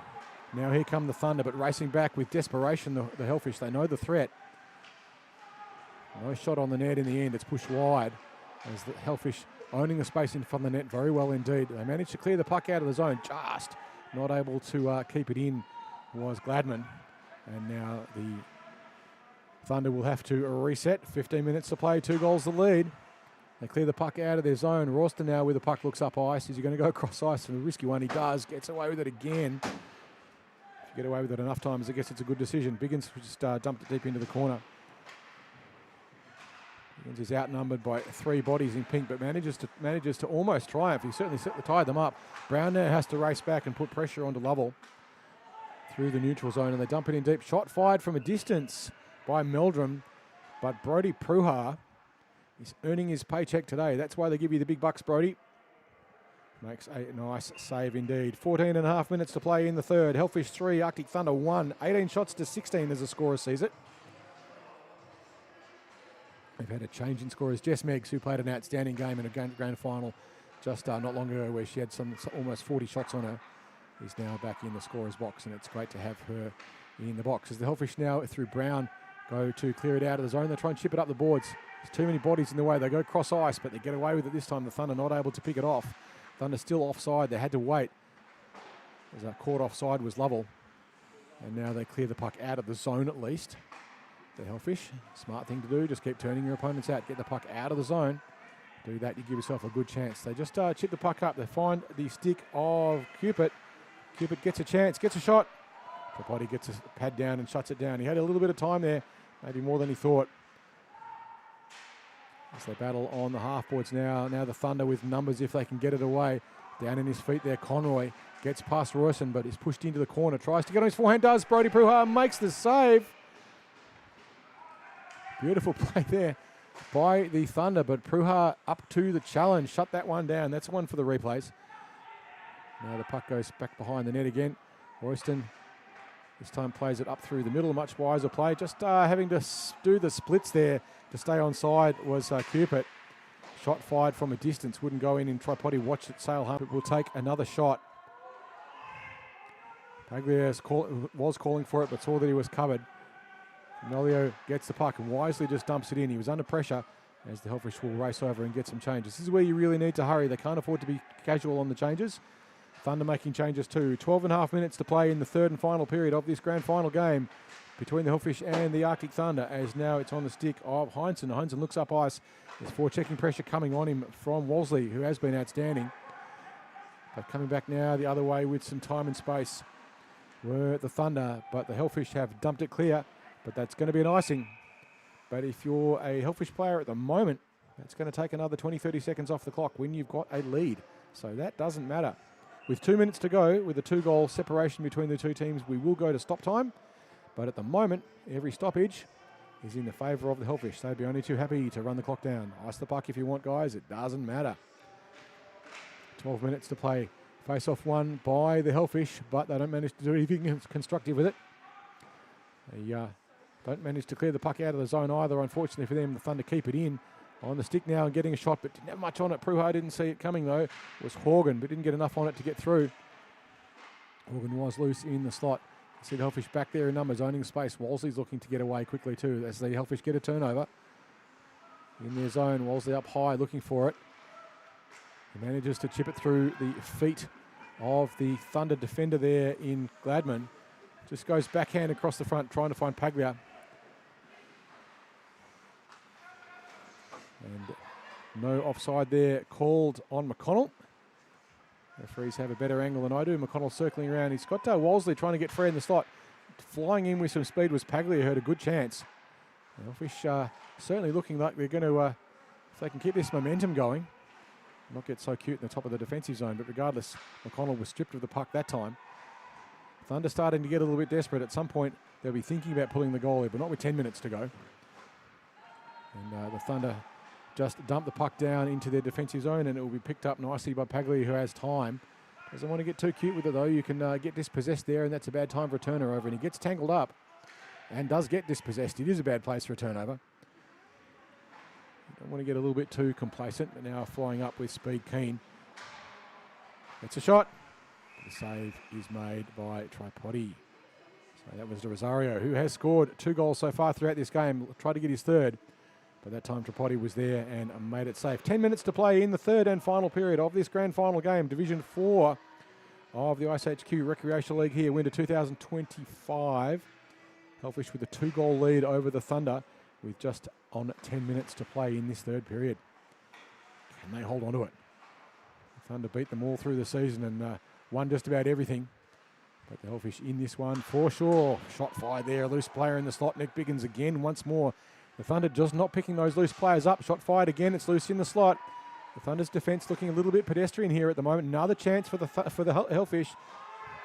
Now here come the Thunder, but racing back with desperation, the Hellfish. They know the threat. No shot on the net in the end. It's pushed wide as the Hellfish owning the space in front of the net very well indeed. They managed to clear the puck out of the zone, just not able to keep it in was Gladman. And now the Thunder will have to reset. 15 minutes to play, 2 goals the lead. They clear the puck out of their zone. Royston now with the puck looks up ice. Is he going to go across ice? And a risky one he does. Gets away with it again. If you get away with it enough times, I guess it's a good decision. Biggins just dumped it deep into the corner. Biggins is outnumbered by 3 bodies in pink, but manages to almost triumph. He certainly tied them up. Brown now has to race back and put pressure onto Lovell through the neutral zone, and they dump it in deep. Shot fired from a distance by Meldrum, but Brody Pruha is earning his paycheck today. That's why they give you the big bucks, Brody. Makes a nice save indeed. 14.5 minutes to play in the third. Hellfish 3, Arctic Thunder 1. 18 shots to 16 as the scorer sees it. They've had a change in scorers. Jess Meggs, who played an outstanding game in a grand final just not long ago, where she had almost 40 shots on her, is now back in the scorer's box, and it's great to have her in the box. As the Hellfish now, through Brown, go to clear it out of the zone. They try and chip it up the boards. There's too many bodies in the way. They go cross ice, but they get away with it this time. The Thunder not able to pick it off. Thunder still offside. They had to wait. As caught offside was Lovell. And now they clear the puck out of the zone at least. The Hellfish, smart thing to do, just keep turning your opponents out. Get the puck out of the zone. Do that, you give yourself a good chance. They just chip the puck up. They find the stick of Cupid. Cupid gets a chance, gets a shot. Tripodi gets a pad down and shuts it down. He had a little bit of time there, maybe more than he thought. As they battle on the half-boards now. Now the Thunder with numbers if they can get it away. Down in his feet there, Conroy gets past Royston, but is pushed into the corner. Tries to get on his forehand, does. Brody Pruha makes the save. Beautiful play there by the Thunder, but Pruha up to the challenge. Shut that one down. That's one for the replays. Now the puck goes back behind the net again. Royston this time plays it up through the middle. Much wiser play. Just having to do the splits there to stay onside was Cupid. Shot fired from a distance. Wouldn't go in Tripodi. Watched it sail home. It will take another shot. Paglia was calling for it, but saw that he was covered. Nolio gets the puck and wisely just dumps it in. He was under pressure as the Hellfish will race over and get some changes. This is where you really need to hurry. They can't afford to be casual on the changes. Thunder making changes too. 12.5 minutes to play in the third and final period of this grand final game between the Hellfish and the Arctic Thunder, as now it's on the stick of Heinzen. Heinzen looks up ice. There's forechecking pressure coming on him from Wolseley, who has been outstanding. But coming back now the other way with some time and space were the Thunder, but the Hellfish have dumped it clear. But that's going to be an icing. But if you're a Hellfish player at the moment, that's going to take another 20, 30 seconds off the clock when you've got a lead. So that doesn't matter. With 2 minutes to go, with a 2-goal separation between the two teams, we will go to stop time. But at the moment, every stoppage is in the favour of the Hellfish. They'd be only too happy to run the clock down. Ice the puck if you want, guys. It doesn't matter. 12 minutes to play. Face-off won by the Hellfish, but they don't manage to do anything constructive with it. They don't manage to clear the puck out of the zone either. Unfortunately for them, the Thunder keep it in. On the stick now and getting a shot, but didn't have much on it. Pruha didn't see it coming, though. It was Horgan, but didn't get enough on it to get through. Horgan was loose in the slot. See the Hellfish back there in numbers, owning space. Wolseley's looking to get away quickly too as the Hellfish get a turnover. In their zone, Wolseley up high looking for it. He manages to chip it through the feet of the Thunder defender there in Gladman. Just goes backhand across the front trying to find Paglia. And no offside there called on McConnell. Referees have a better angle than I do. McConnell circling around. He's got Wolseley trying to get free in the slot. Flying in with some speed was Paglia, who had a good chance. The Hellfish certainly looking like they're going to, if they can keep this momentum going, not get so cute in the top of the defensive zone. But regardless, McConnell was stripped of the puck that time. Thunder starting to get a little bit desperate. At some point, they'll be thinking about pulling the goalie, but not with 10 minutes to go. And the Thunder just dump the puck down into their defensive zone, and it will be picked up nicely by Paglia, who has time. Doesn't want to get too cute with it, though. You can get dispossessed there, and that's a bad time for a turnover. And he gets tangled up and does get dispossessed. It is a bad place for a turnover. You don't want to get a little bit too complacent, but now flying up with speed Keane. It's a shot. The save is made by Tripodi. So that was de Rosario, who has scored 2 goals so far throughout this game. Tried to get his third. But that time Tripodi was there and made it safe. 10 minutes to play in the third and final period of this grand final game. Division 4 of the iceHQ Recreational League here. Winter 2025. Hellfish with a 2-goal lead over the Thunder with just on 10 minutes to play in this third period. Can they hold on to it? The Thunder beat them all through the season and won just about everything. But the Hellfish in this one for sure. Shot fired there. Loose player in the slot. Nick Biggins again once more. The Thunder just not picking those loose players up. Shot fired again. It's loose in the slot. The Thunder's defence looking a little bit pedestrian here at the moment. Another chance for the Hellfish.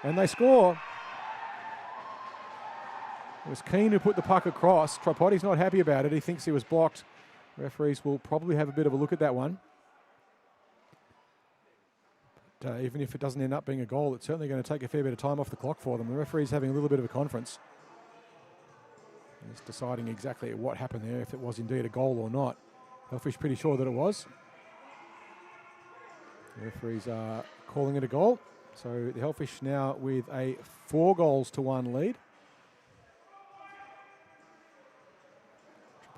And they score. It was Keane who put the puck across. Tripodi's not happy about it. He thinks he was blocked. Referees will probably have a bit of a look at that one. But, even if it doesn't end up being a goal, it's certainly going to take a fair bit of time off the clock for them. The referee's having a little bit of a conference. He's deciding exactly what happened there, if it was indeed a goal or not. Hellfish pretty sure that it was. The referees are calling it a goal. So the Hellfish now with a 4-goals-to-1 lead.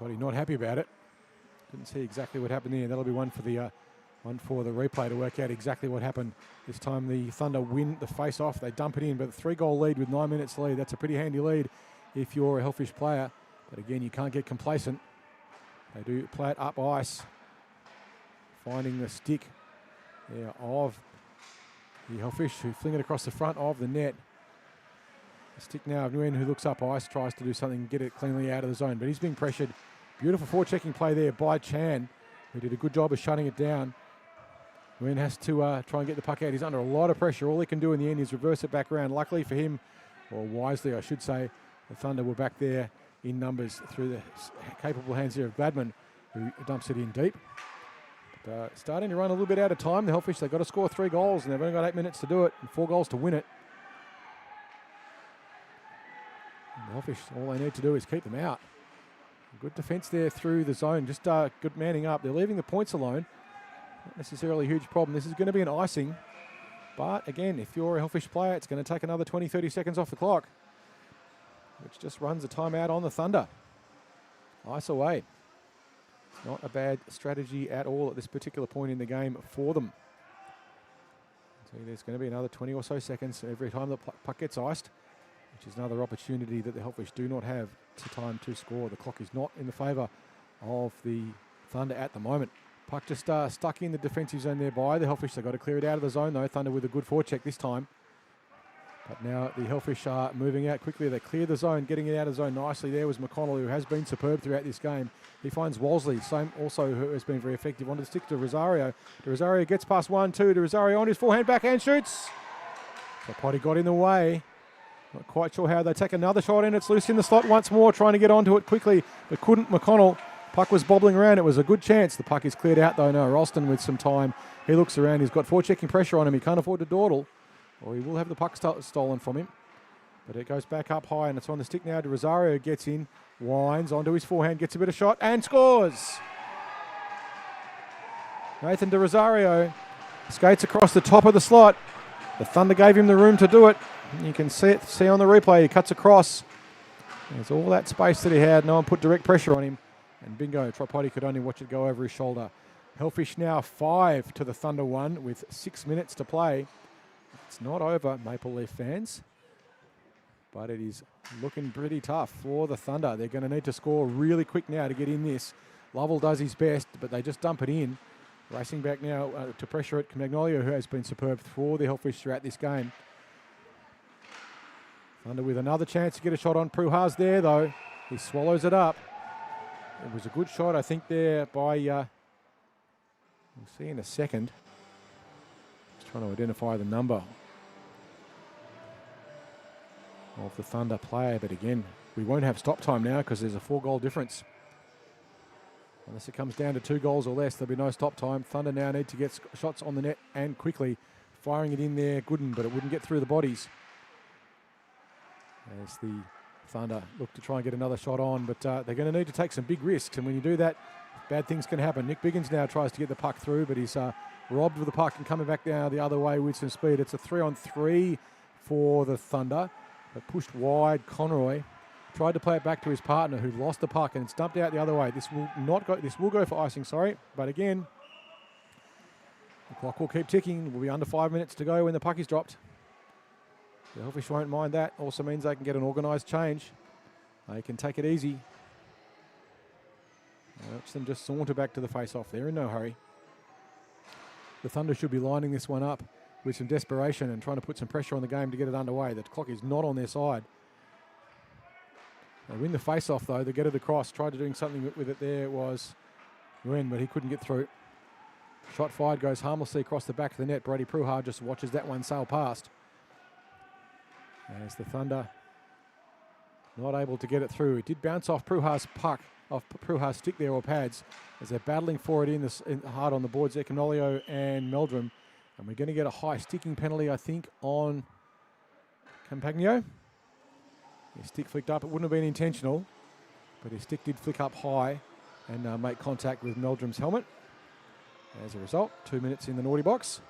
Tripodi not happy about it. Didn't see exactly what happened there. That'll be one for the replay to work out exactly what happened. This time the Thunder win the face-off. They dump it in, but a 3-goal lead with 9 minutes to lead. That's a pretty handy lead if you're a Hellfish player. But again, you can't get complacent. They do play it up ice. Finding the stick there of the Hellfish, who fling it across the front of the net. The stick now of Nguyen, who looks up ice, tries to do something, get it cleanly out of the zone. But he's being pressured. Beautiful forechecking play there by Chan, who did a good job of shutting it down. Nguyen has to try and get the puck out. He's under a lot of pressure. All he can do in the end is reverse it back around. Luckily for him, or wisely I should say, the Thunder were back there in numbers through the capable hands here of Gladman, who dumps it in deep. But, starting to run a little bit out of time. The Hellfish, they've got to score 3 goals, and they've only got 8 minutes to do it, and 4 goals to win it. And the Hellfish, all they need to do is keep them out. Good defence there through the zone, just good manning up. They're leaving the points alone. Not necessarily a huge problem. This is going to be an icing. But again, if you're a Hellfish player, it's going to take another 20-30 seconds off the clock, which just runs a timeout on the Thunder. Ice away. It's not a bad strategy at all at this particular point in the game for them. So there's going to be another 20 or so seconds every time the puck gets iced, which is another opportunity that the Hellfish do not have time to score. The clock is not in the favour of the Thunder at the moment. Puck just stuck in the defensive zone there by the Hellfish. They've got to clear it out of the zone though. Thunder with a good forecheck this time. But now the Hellfish are moving out quickly. They clear the zone, getting it out of the zone nicely. There was McConnell, who has been superb throughout this game. He finds Wolseley, same also, who has been very effective. Wanted to stick to Rosario. De Rosario gets past 1-2. De Rosario on his forehand, backhand shoots. So Potty got in the way. Not quite sure how they take another shot in. It's loose in the slot once more, trying to get onto it quickly, but couldn't. McConnell. Puck was bobbling around. It was a good chance. The puck is cleared out though. No, Ralston with some time. He looks around. He's got forechecking pressure on him. He can't afford to dawdle, or he will have the puck stolen from him. But it goes back up high, and it's on the stick now to Rosario. Gets in, winds onto his forehand, gets a bit of shot, and scores. Nathan de Rosario skates across the top of the slot. The Thunder gave him the room to do it. You can see on the replay. He cuts across. There's all that space that he had. No one put direct pressure on him. And bingo, Tripodi could only watch it go over his shoulder. Hellfish now 5 to the Thunder 1 with 6 minutes to play. It's not over, Maple Leaf fans. But it is looking pretty tough for the Thunder. They're going to need to score really quick now to get in this. Lovell does his best, but they just dump it in. Racing back now to pressure it. Magnolia, who has been superb for the Hellfish throughout this game. Thunder with another chance to get a shot on. Pruha's there, though. He swallows it up. It was a good shot, I think, there by... we'll see in a second. Just trying to identify the number of the Thunder player. But again, we won't have stop time now because there's a 4-goal difference. Unless it comes down to 2 goals or less, there'll be no stop time. Thunder now need to get shots on the net and quickly. Firing it in there, Gooden, but it wouldn't get through the bodies. As the Thunder look to try and get another shot on, but they're going to need to take some big risks, and when you do that, bad things can happen. Nick Biggins now tries to get the puck through, but he's robbed of the puck and coming back now the other way with some speed. It's a 3-on-3 for the Thunder, but pushed wide. Conroy tried to play it back to his partner, who lost the puck, and it's dumped out the other way. This will not go. This will go for icing, sorry, but again, the clock will keep ticking. We'll be under 5 minutes to go when the puck is dropped. The Hellfish won't mind that. Also means they can get an organised change. They can take it easy. Watch them just saunter back to the face-off. They're in no hurry. The Thunder should be lining this one up with some desperation and trying to put some pressure on the game to get it underway. The clock is not on their side. They win the face-off, though. They get it across. Tried to doing something with it there was Nguyen, but he couldn't get through. Shot fired, goes harmlessly across the back of the net. Brody Pruha just watches that one sail past. As the Thunder not able to get it through. It did bounce off Pruha's puck, off Pruha's stick there, or pads, as they're battling for it in hard on the boards there, Canolio and Meldrum. And we're going to get a high sticking penalty, I think, on Campagno. His stick flicked up. It wouldn't have been intentional, but his stick did flick up high and make contact with Meldrum's helmet. As a result, 2 minutes in the naughty box.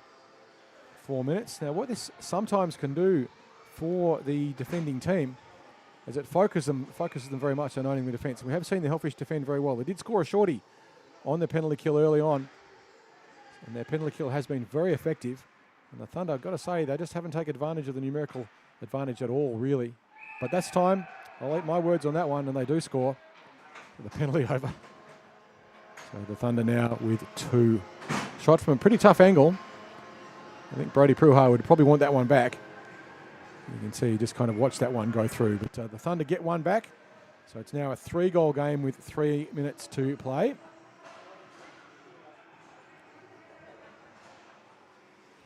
4 minutes. Now, what this sometimes can do for the defending team as it focuses them very much on owning the defence. We have seen the Hellfish defend very well. They did score a shorty on the penalty kill early on, and their penalty kill has been very effective. And the Thunder, I've got to say, they just haven't taken advantage of the numerical advantage at all, really. But that's time. I'll eat my words on that one, and they do score. The penalty over. So the Thunder now with 2. Shot from a pretty tough angle. I think Brody Pruha would probably want that one back. You can see he just kind of watched that one go through. But the Thunder get one back. So it's now a 3-goal game with 3 minutes to play.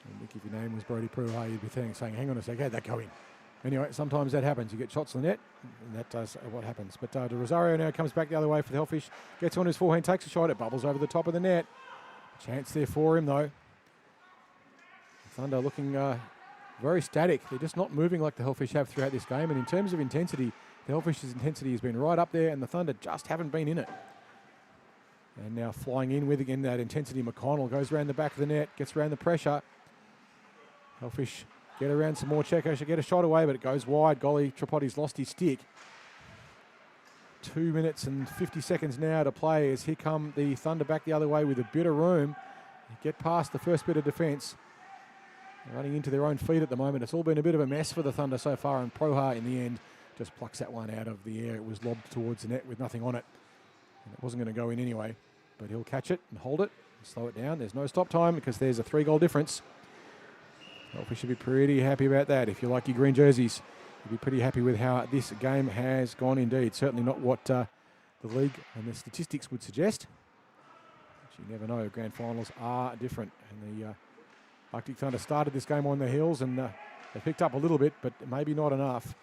I think if your name was Brody Pruha, you'd be saying, hang on a sec, how'd that go in? Anyway, sometimes that happens. You get shots on the net, and that does what happens. But De Rosario now comes back the other way for the Hellfish. Gets on his forehand, takes a shot. It bubbles over the top of the net. Chance there for him, though. Thunder looking very static. They're just not moving like the Hellfish have throughout this game. And in terms of intensity, the Hellfish's intensity has been right up there, and the Thunder just haven't been in it. And now flying in with, again, that intensity. McConnell goes around the back of the net, gets around the pressure. Hellfish get around some more. Checo should get a shot away, but it goes wide. Golly, Tripodi's lost his stick. 2 minutes and 50 seconds now to play as here come the Thunder back the other way with a bit of room. Get past the first bit of defence. Running into their own feet at the moment. It's all been a bit of a mess for the Thunder so far, and Proha in the end just plucks that one out of the air. It was lobbed towards the net with nothing on it. And it wasn't going to go in anyway, but he'll catch it and hold it and slow it down. There's no stop time because there's a 3-goal difference. Hellfish should be pretty happy about that. If you like your green jerseys, you'll be pretty happy with how this game has gone indeed. Certainly not what the league and the statistics would suggest. But you never know. Grand finals are different. And the Arctic Thunder started this game on the heels and They picked up a little bit, but maybe not enough.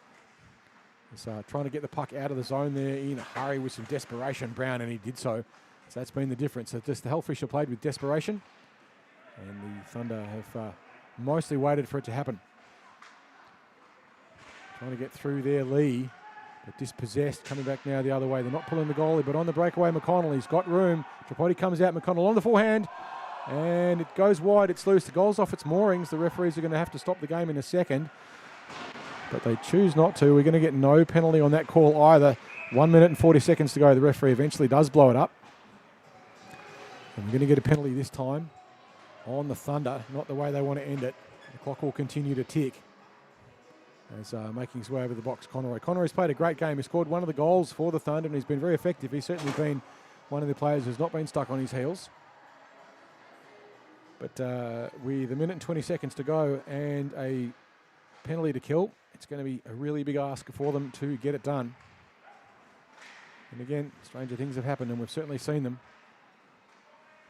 He's trying to get the puck out of the zone there in a hurry with some desperation, Brown, and he did so. So that's been the difference. So just the Hellfish have played with desperation, and the Thunder have mostly waited for it to happen. Trying to get through there, Lee, but dispossessed, coming back now the other way. They're not pulling the goalie, but on the breakaway, McConnell, he's got room. Tripodi comes out, McConnell on the forehand, and it goes wide. It's loose. The goal's off its moorings. The referees are going to have to stop the game in a second, but they choose not to. We're going to get no penalty on that call either. 1 minute and 40 seconds to go. The referee eventually does blow it up, and we're going to get a penalty this time on the Thunder, not the way they want to end it. The clock will continue to tick as making his way over the box, Conroy. Conroy's played a great game. He scored one of the goals for the Thunder, and he's been very effective. He's certainly been one of the players who's not been stuck on his heels. But with a minute and 20 seconds to go and a penalty to kill, it's going to be a really big ask for them to get it done. And again, stranger things have happened, and we've certainly seen them.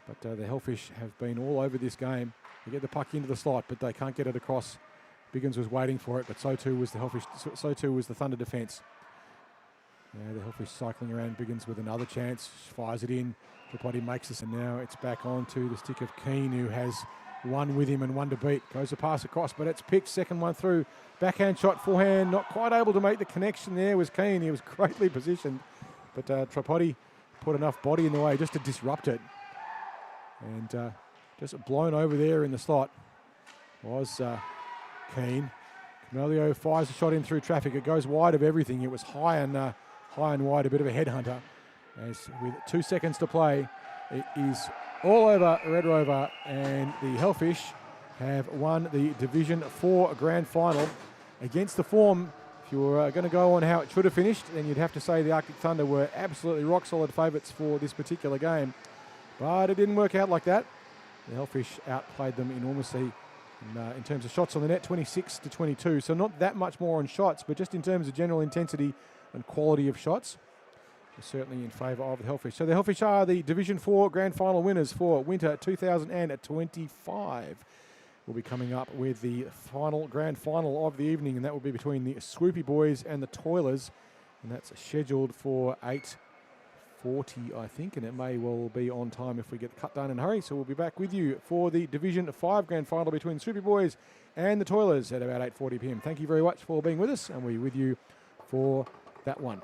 But the Hellfish have been all over this game. They get the puck into the slot, but they can't get it across. Biggins was waiting for it, but so too was the Hellfish. So too was the Thunder defence. Now the Hellfish cycling around. Biggins with another chance, fires it in. Tripodi makes this, and now it's back onto the stick of Keane, who has one with him and one to beat. Goes the pass across, but it's picked. Second one through. Backhand shot, forehand. Not quite able to make the connection there was Keane. He was greatly positioned, but Tripodi put enough body in the way just to disrupt it. And just blown over there in the slot was Keane. Camelio fires a shot in through traffic. It goes wide of everything. It was high and wide, a bit of a headhunter. As with 2 seconds to play, it is all over Red Rover, and the Hellfish have won the Division 4 Grand Final. Against the form, if you were going to go on how it should have finished, then you'd have to say the Arctic Thunder were absolutely rock-solid favourites for this particular game. But it didn't work out like that. The Hellfish outplayed them enormously in terms of shots on the net, 26-22. So not that much more on shots, but just in terms of general intensity and quality of shots, they're certainly in favour of the Hellfish. So the Hellfish are the Division 4 Grand Final winners for winter 2025. We'll be coming up with the Grand Final of the evening, and that will be between the Swoopy Boys and the Toilers, and that's scheduled for 8:40, I think, and it may well be on time if we get the cut done in a hurry. So we'll be back with you for the Division 5 Grand Final between Swoopy Boys and the Toilers at about 8:40 p.m. Thank you very much for being with us, and we're with you for that one.